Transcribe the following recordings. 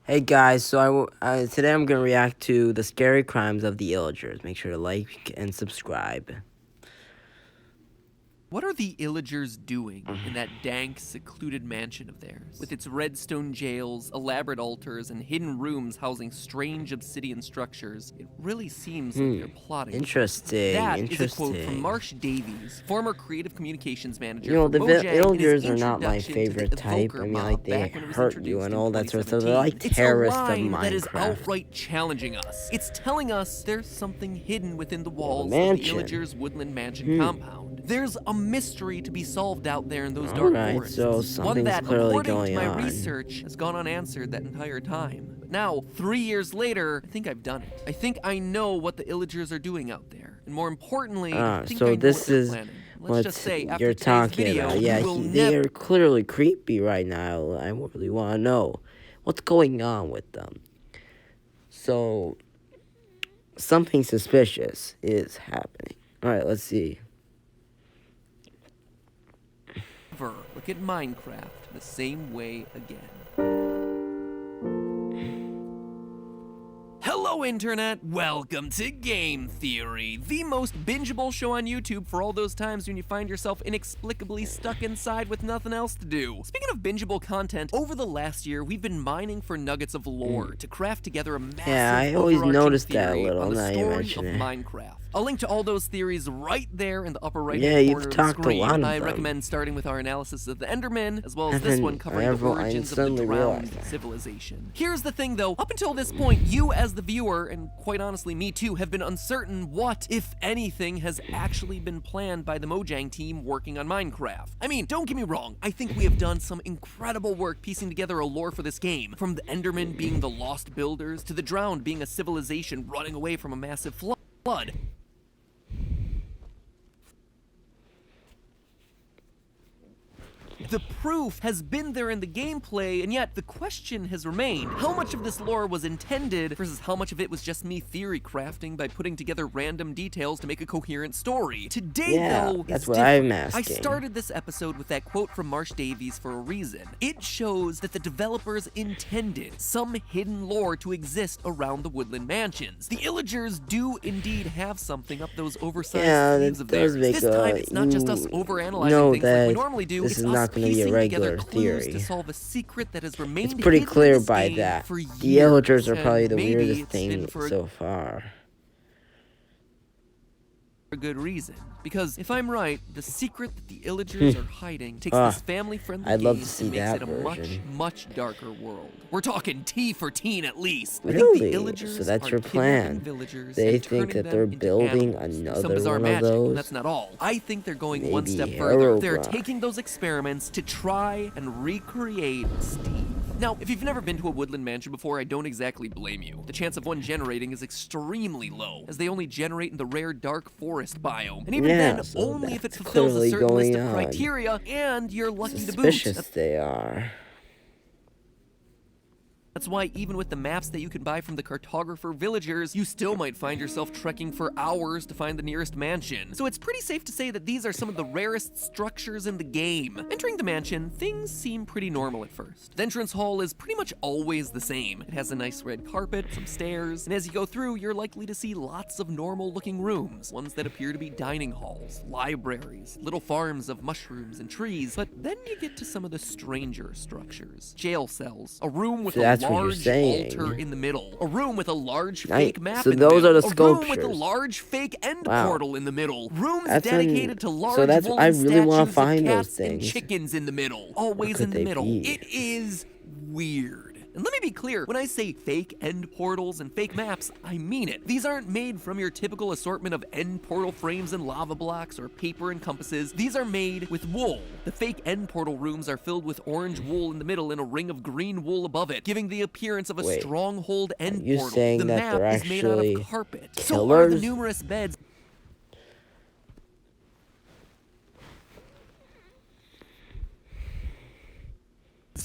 Hey guys, today I'm gonna react to the scary crimes of the illagers. Make sure to like and subscribe. What are the illigars doing in that dank, secluded mansion of theirs? With its redstone jails, elaborate altars, and hidden rooms housing strange obsidian structures, it really seems like they're plotting. Interesting. That is a quote from Marsh Davies, former creative communications manager You know, for the Mojang, in his illagers are not my introduction to favorite the type. Evoker I mean, mob like, they back when it was hurt you introduced and in all that sort of stuff. They're like 2017. terrorists It's of a line that is Minecraft. outright challenging us. It's telling us there's something hidden within the walls of the mansion. illagers' woodland mansion compound. There's a mystery to be solved out there in those dark forests. So One something's that, clearly according going to my on. research, has gone unanswered that entire time. But now, 3 years later, I think I've done it. I think I know what the illagers are doing out there. And more importantly, I think I know this what they're is planning. Let's what just say, after you're today's talking video, about. Yeah, you will they are clearly creepy right now. I really want to know what's going on with them. So, something suspicious is happening. Alright, let's see. never look at Minecraft the same way again. Hello, Internet! Welcome to Game Theory, the most bingeable show on YouTube for all those times when you find yourself inexplicably stuck inside with nothing else to do. Speaking of bingeable content, over the last year, we've been mining for nuggets of lore to craft together a massive I always overarching noticed that a theory little, on the now you story mention of it. Minecraft. I'll link to all those theories right there in the upper right Yeah, hand you've corner of the talked a screen. lot of I them. recommend starting with our analysis of the Enderman, as well as And this then one covering the origins of the suddenly drowned realized that. civilization. Here's the thing though, up until this point, you as the viewer, and quite honestly me too, have been uncertain what, if anything, has actually been planned by the Mojang team working on Minecraft. I mean, don't get me wrong, I think we have done some incredible work piecing together a lore for this game, from the Endermen being the lost builders, to the drowned being a civilization running away from a massive flood. The proof has been there in the gameplay, and yet the question has remained, how much of this lore was intended versus how much of it was just me theory crafting by putting together random details to make a coherent story? Today, though, that's is what different. I'm asking. I started this episode with that quote from Marsh Davies for a reason. It shows that the developers intended some hidden lore to exist around the woodland mansions. The illagers do indeed have something up those oversized sleeves of theirs. This time, it's not just us overanalyzing things like we normally do. This It's is us not going to be a piecing regular together clues theory. to solve a secret that has remained It's pretty hidden clear in this by game that. for The years, illagers are probably the and maybe weirdest it's been thing for so far. a good reason. Because if I'm right, the secret that the illagers are hiding takes this family-friendly I'd game love to see and makes that it a much, version. much darker world. We're talking T for teen at least. I Really? think the illagers So that's are your plan. kidnapping villagers They and think turning that them they're into building animals. another Some bizarre one of magic, those? and that's not all. I think they're going one Maybe step further. They're Herobrine. taking those experiments to try and recreate Steve. Now, if you've never been to a woodland mansion before, I don't exactly blame you. The chance of one generating is extremely low, as they only generate in the rare dark forest biome. And even then, so only if it that's fulfills a clearly certain list going of on. criteria, and you're lucky to boot. Suspicious they are. That's why even with the maps that you can buy from the cartographer villagers, you still might find yourself trekking for hours to find the nearest mansion. So it's pretty safe to say that these are some of the rarest structures in the game. Entering the mansion, things seem pretty normal at first. The entrance hall is pretty much always the same. It has a nice red carpet, some stairs, and as you go through, you're likely to see lots of normal looking rooms, ones that appear to be dining halls, libraries, little farms of mushrooms and trees. But then you get to some of the stranger structures. Jail cells, a room with a large altar in the middle, a room with a large fake map in the middle, are the a room with a sculptures. large fake end portal in the middle, rooms dedicated to large so I wooden really want to statues find of those cats and things. chickens in the middle, always could in the they middle. be? It is weird. And let me be clear, when I say fake end portals and fake maps, I mean it. These aren't made from your typical assortment of end portal frames and lava blocks or paper and compasses. These are made with wool. The fake end portal rooms are filled with orange wool in the middle and a ring of green wool above it, giving the appearance of a stronghold end you portal. saying The that map they're is made out actually of carpet. So are the killers? numerous beds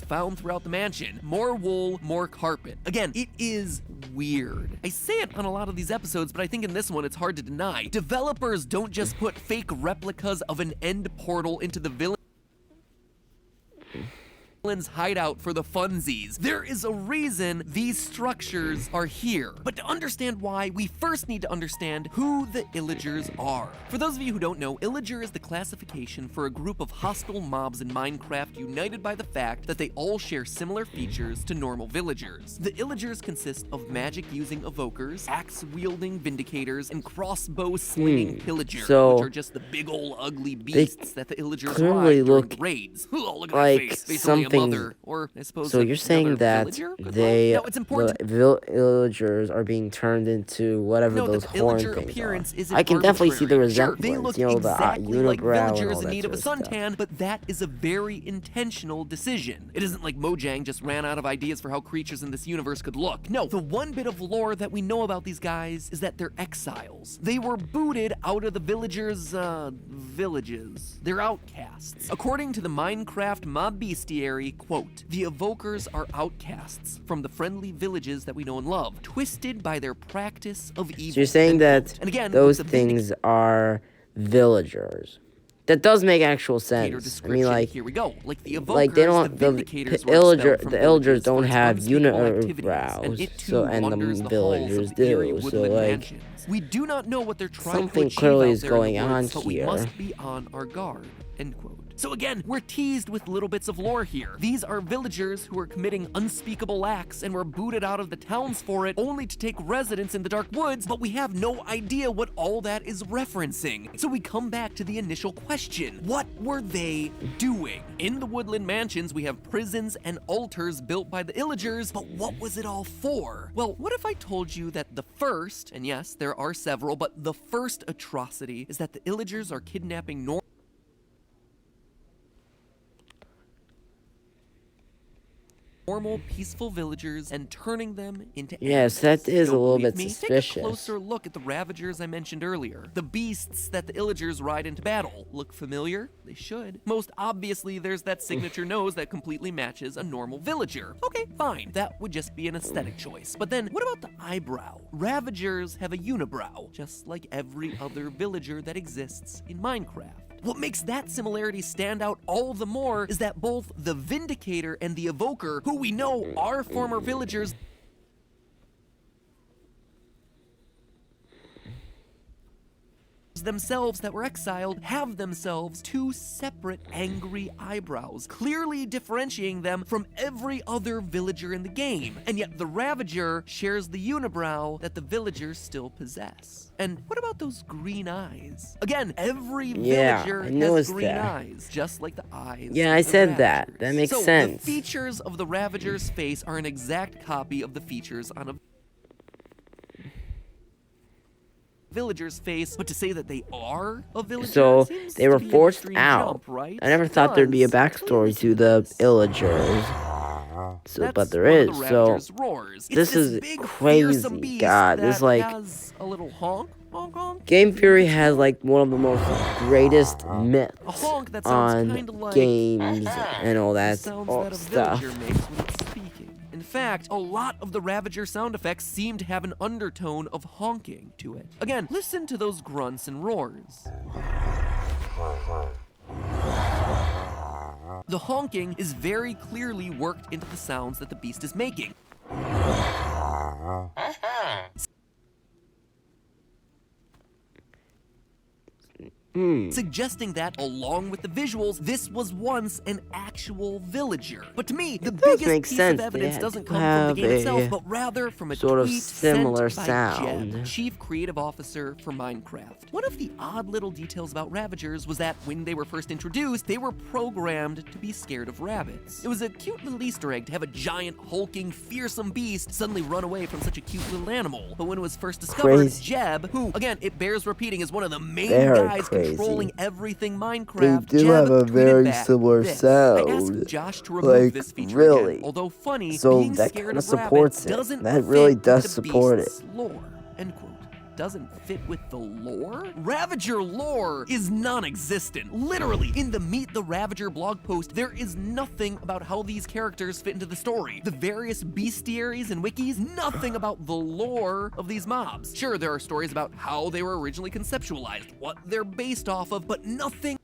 found throughout the mansion. More wool, more carpet. Again, it is weird. I say it on a lot of these episodes, but I think in this one it's hard to deny. Developers don't just put fake replicas of an end portal into the village villain's hideout for the funsies. There is a reason these structures are here. But to understand why, we first need to understand who the illigars are. For those of you who don't know, illager is the classification for a group of hostile mobs in Minecraft united by the fact that they all share similar features to normal villagers. The illigars consist of magic-using evokers, axe-wielding vindicators, and crossbow-slinging pillagers, So, which are just the big ol' ugly beasts that the illagers clearly ride during look raids. Oh, look at like that face. Basically something. a mother, or I suppose So you're saying another that villager could they, look? No, it's important the villagers are being turned into whatever No, those that the horn illager things appearance are. isn't I can definitely see the arbitrary. Sure, resemblance, they look you know, the exactly like unibrow and all villagers in that need of a sort of stuff. suntan, but that is a very intentional decision. It isn't like Mojang just ran out of ideas for how creatures in this universe could look. No, the one bit of lore that we know about these guys is that they're exiles. They were booted out of the villagers' villages. They're outcasts. According to the Minecraft mob bestiary, quote, the evokers are outcasts from the friendly villages that we know and love, twisted by their practice of evil. So you're saying end that quote. And again, those with the things are villagers. That does make actual sense. I mean, like, here we go. Like the evokers, like they don't, the the vindicators were expelled from illagers villages don't for its have unspeakable activities, and unibrows, it too so and wanders the the halls villagers of the eerie do. So woodland like, mansions. We do not know what they're trying something to achieve clearly out is there in the going on woods, but we here. must be on our guard. End quote. So again, we're teased with little bits of lore here. These are villagers who are committing unspeakable acts and were booted out of the towns for it, only to take residence in the dark woods, but we have no idea what all that is referencing. So we come back to the initial question. What were they doing? In the woodland mansions, we have prisons and altars built by the illagers, but what was it all for? Well, what if I told you that the first, and yes, there are several, but the first atrocity is that the illagers are kidnapping normal, peaceful villagers and turning them into yes, animals. that is a Don't little believe bit me? suspicious. Take a closer look at the Ravagers I mentioned earlier. The beasts that the illagers ride into battle. Look familiar? They should. Most obviously, there's that signature nose that completely matches a normal villager. Okay, fine. That would just be an aesthetic choice. But then, what about the eyebrow? Ravagers have a unibrow, just like every other villager that exists in Minecraft. What makes that similarity stand out all the more is that both the Vindicator and the Evoker, who we know are former villagers, themselves that were exiled have themselves two separate angry eyebrows, clearly differentiating them from every other villager in the game. And yet the Ravager shares the unibrow that the villagers still possess. And what about those green eyes? Again, every villager has green eyes, just like the eyes. Yeah, I said that. That makes sense. The features of the Ravager's face are an exact copy of the features on a villager's face, but to say that they are a villager, So seems they were to be an forced extreme out. jump, right? I never thought there'd be a Because backstory to the illagers. So, that's but there one is. of the So Ravager's roars. this It's is big, crazy. fearsome beast God, this that like has a little honk, honk, honk. Game Fury has like one of the most greatest myths A honk that sounds on kinda like games and all the that sounds all that a stuff. villager makes when it's speaking. In fact, a lot of the Ravager sound effects seem to have an undertone of honking to it. Again, listen to those grunts and roars. The honking is very clearly worked into the sounds that the beast is making. Suggesting that, along with the visuals, this was once an actual villager. But to me, the does biggest make piece sense. of evidence They doesn't do come from have the game itself, a but rather from a sort of tweet similar sent by sound. Jeb, Chief Creative Officer for Minecraft. One of the odd little details about Ravagers was that when they were first introduced, they were programmed to be scared of rabbits. It was a cute little Easter egg to have a giant, hulking, fearsome beast suddenly run away from such a cute little animal. But when it was first discovered, Crazy. Jeb, who, again, it bears repeating, is one of the main Very guys crazy. controlling everything Minecraft, They do Jeb have a tweeted very back similar this. sound. I asked Josh to remove Like, this feature really. again. Although funny, So being that scared kinda of supports rabbits it. doesn't That really fit does with the support beast's lore. End quote. Doesn't fit with the lore? Ravager lore is non-existent. Literally, in the Meet the Ravager blog post, there is nothing about how these characters fit into the story. The various bestiaries and wikis, nothing about the lore of these mobs. Sure, there are stories about how they were originally conceptualized, what they're based off of, but nothing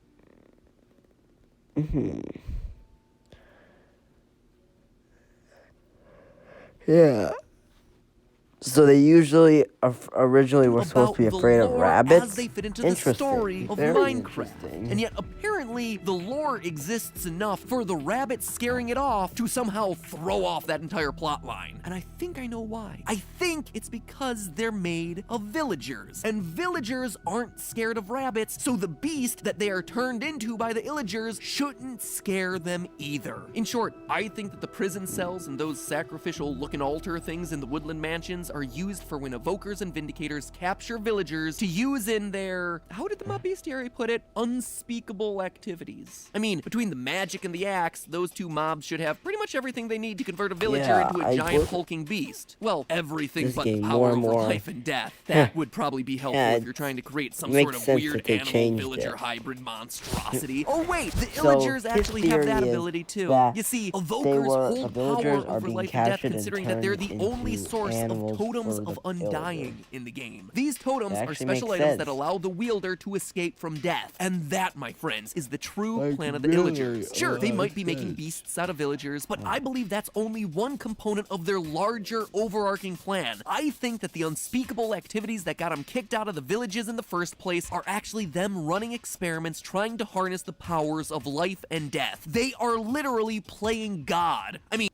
Yeah. So they usually originally were supposed about to be the afraid of lore as rabbits? they fit into the story Interesting. of Very Minecraft. interesting. And yet, apparently, the lore exists enough for the rabbits scaring it off to somehow throw off that entire plot line. And I think I know why. I think it's because they're made of villagers. And villagers aren't scared of rabbits, so the beast that they are turned into by the illagers shouldn't scare them either. In short, I think that the prison cells and those sacrificial looking altar things in the woodland mansions are used for when evokers and vindicators capture villagers to use in their, how did the mob bestiary put it, unspeakable activities. I mean, between the magic and the axe, those two mobs should have pretty much everything they need to convert a villager Yeah, into a I giant would- hulking beast. Well, everything This but the game power more over and more- life and death. That would probably be helpful Yeah, if you're trying to create some makes sort of sense weird that they animal changed villager it. hybrid monstrosity. Or wait, the So, illagers his actually have that theory is ability too. that You see, the evokers hold villagers power are over being life and death captured and considering that they're turned the only into source of animals totems for of the undying villagers. in the game. These totems That are actually special makes items that sense. allow the wielder to escape from death. And that, my friends, is the true Like, plan of the really illagers. Sure, they might be making sense. beasts out of villagers, but I believe that's only one component of their larger overarching plan. I think that the unspeakable activities that got them kicked out of the villages in the first place are actually them running experiments trying to harness the powers of life and death. They are literally playing God. I mean,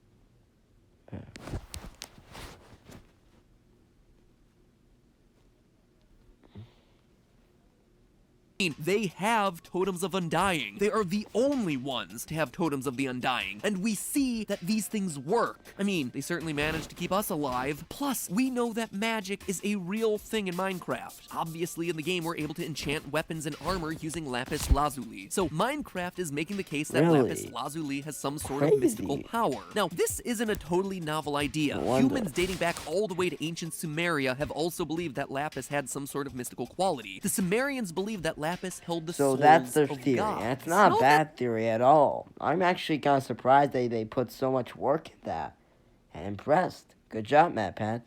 they have totems of undying. They are the only ones to have totems of the undying. And we see that these things work. I mean, they certainly managed to keep us alive. Plus, we know that magic is a real thing in Minecraft. Obviously, in the game, we're able to enchant weapons and armor using lapis lazuli. So Minecraft is making the case that Really? lapis lazuli has some sort of mystical Crazy. power. Now, this isn't a totally novel idea. No wonder. Humans dating back all the way to ancient Sumeria have also believed that lapis had some sort of mystical quality. The Sumerians believed that lapis held the So souls that's their of theory. gods. That's not a No, bad theory at all. I'm actually kind of surprised they put so much work in that. And impressed. Good job, MatPat.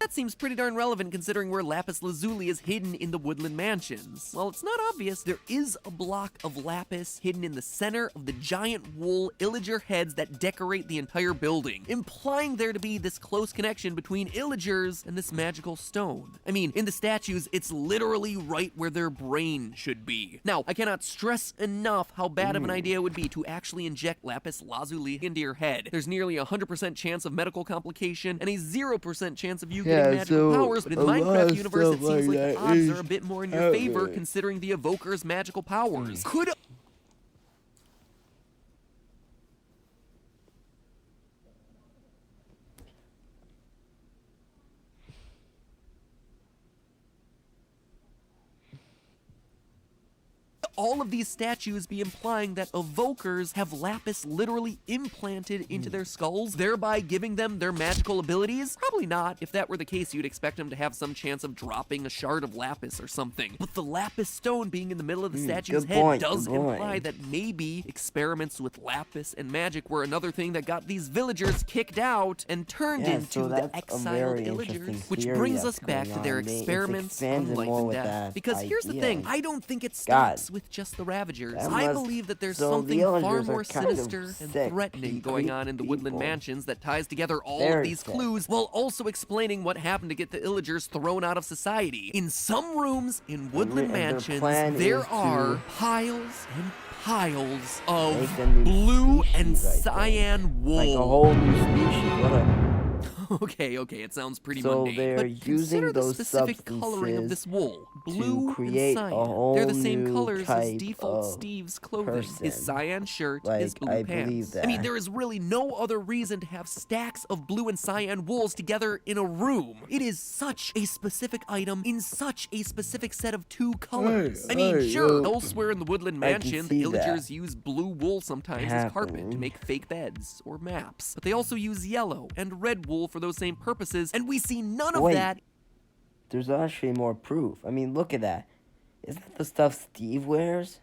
That seems pretty darn relevant considering where lapis lazuli is hidden in the woodland mansions. While it's not obvious, there is a block of lapis hidden in the center of the giant wool illager heads that decorate the entire building, implying there to be this close connection between illagers and this magical stone. I mean, in the statues, it's literally right where their brain should be. Now, I cannot stress enough how bad of an idea it would be to actually inject lapis lazuli into your head. There's nearly a 100% chance of medical complication and a 0% chance of you getting magical powers, but in the Minecraft universe, it seems like the odds are a bit more in your favor considering the evoker's magical powers. Could all of these statues be implying that evokers have lapis literally implanted into their skulls, thereby giving them their magical abilities? Probably not. If that were the case, you'd expect them to have some chance of dropping a shard of lapis or something. But the lapis stone being in the middle of the statue's good head point, does good point. imply that maybe experiments with lapis and magic were another thing that got these villagers kicked out and turned Yeah, into so the that's a exiled very illagers. interesting Which theory brings that's us back going to their on. It's experiments on expanded life more and with death. that Because here's the idea. thing, I don't think it God. stops with just the Ravagers. That I must- believe that there's so the something illagers far are more kind of sinister and sick, threatening going on in the Woodland people. Mansions that ties together all of Very these sick. clues while also explaining what happened to get the illagers thrown out of society. In some rooms in Woodland and their Mansions, plan there is to are piles and piles Make of a new blue and species, I think. cyan wool. Like a whole new species. What a... Okay, it sounds pretty So mundane. they're But using consider the those specific coloring of substances this wool. Blue create and a cyan. whole They're the same new colors as type default of Steve's clothing. person. His cyan shirt, Like, his blue I pants. believe I mean, that. there is really no other reason to have stacks of blue and cyan wools together in a room. It is such a specific item in such a specific set of two colors. I mean, sure, elsewhere in the Woodland I can Mansion, the see that illagers use blue wool sometimes as carpet to happening. make fake beds or maps. But they also use yellow and red wool for those same purposes, and we see none of Wait. that. There's actually more proof. I mean, look at that. Isn't that the stuff Steve wears?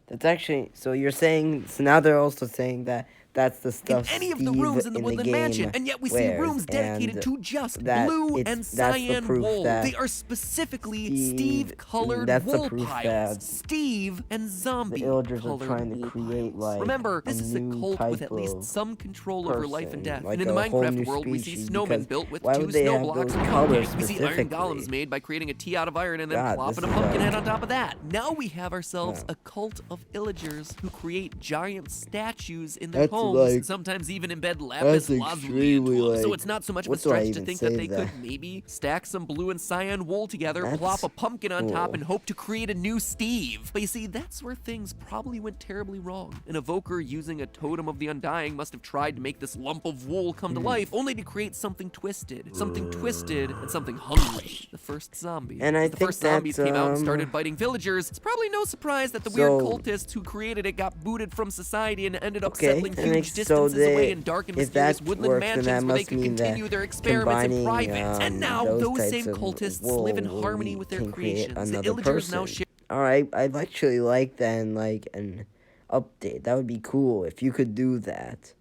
That's actually... So you're saying... So now they're also saying that that's the in stuff any of Steve the rooms in the in the Woodland game Mansion, and yet we see wears, rooms dedicated and to just that blue it's and that's the cyan proof wool. that They are specifically Steve, Steve-colored that's the wool proof piles. that Steve and the zombie-colored Illagers are trying to wool create piles. like Remember, a this is a new cult with type at least of some control over life and person, death. like And in the a whole Minecraft new world, we see species, snowmen because built with why 2 would they snow have blocks those and a colors pumpkin. We see iron specifically? golems made by creating a T out of iron and then God, plopping this a is pumpkin like- head on top of that. Now we have ourselves a cult of Illagers who create giant statues in their That's homes, like- sometimes even embed lapis that's lazuli into extremely, them. So like- it's not so much of a what do I stretch to even think say that they to could that? maybe stack some blue and cyan wool together, That's plop a pumpkin on top, cool. and hope to create a new Steve. But you see, that's where things probably went terribly wrong. An evoker using a totem of the undying must have tried to make this lump of wool come to life, only to create something twisted and something hungry. The first zombies. And I As the think first zombies that's, came out and started biting villagers, it's probably no surprise that the weird So- cultists who created it got booted from society and ended up Okay, settling that huge makes- so distances away they- in dark and if mysterious that woodland works, then mansions that where they must could mean that continue their experiments in combining, private. And now those types same of cultists wool live in will harmony be- with their can create creations. The another Illagers now person. share Alright, I'd actually like then like an update. That would be cool if you could do that.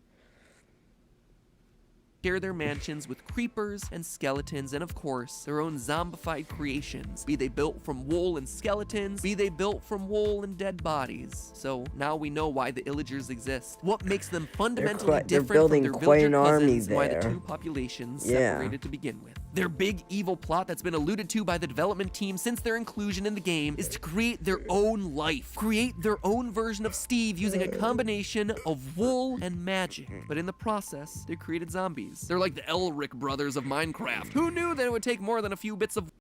their mansions with creepers and skeletons and, of course, their own zombified creations, be they built from wool and skeletons, be they built from wool and dead bodies. So now we know why the Illagers exist, what makes them fundamentally they're different building from their quite villager an army cousins, and why the there. two populations Yeah. separated to begin with. Their big evil plot that's been alluded to by the development team since their inclusion in the game is to create their own life, create their own version of Steve using a combination of wool and magic. But in the process, they created zombies. They're like the Elric brothers of Minecraft. Who knew that it would take more than a few bits of